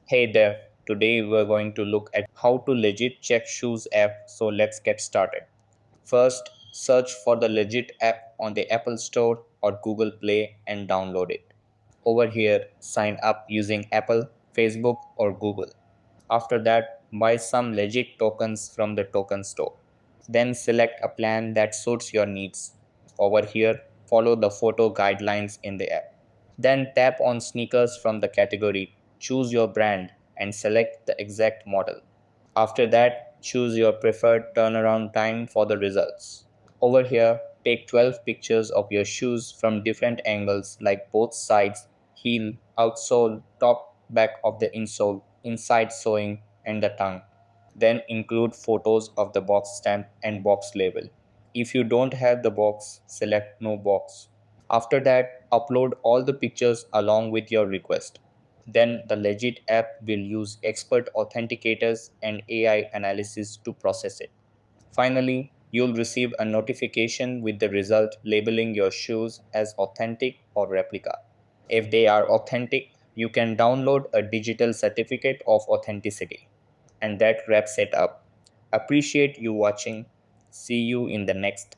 Hey there, today we're going to look at how to legit check shoes app, so let's get started. First, search for the legit app on the Apple Store or Google Play and download it. Over here, sign up using Apple, Facebook, or Google. After that, buy some legit tokens from the token store. Then select a plan that suits your needs. Over here, follow the photo guidelines in the app. Then tap on sneakers from the category, choose your brand, and select the exact model. After that, choose your preferred turnaround time for the results. Over here, take 12 pictures of your shoes from different angles like both sides, heel, outsole, top, back of the insole, inside sewing, and the tongue. Then include photos of the box stamp and box label. If you don't have the box, select no box. After that, upload all the pictures along with your request. Then the Legit app will use expert authenticators and AI analysis to process it. Finally, you'll receive a notification with the result labeling your shoes as authentic or replica. If they are authentic, you can download a digital certificate of authenticity. And that wraps it up. Appreciate you watching. See you in the next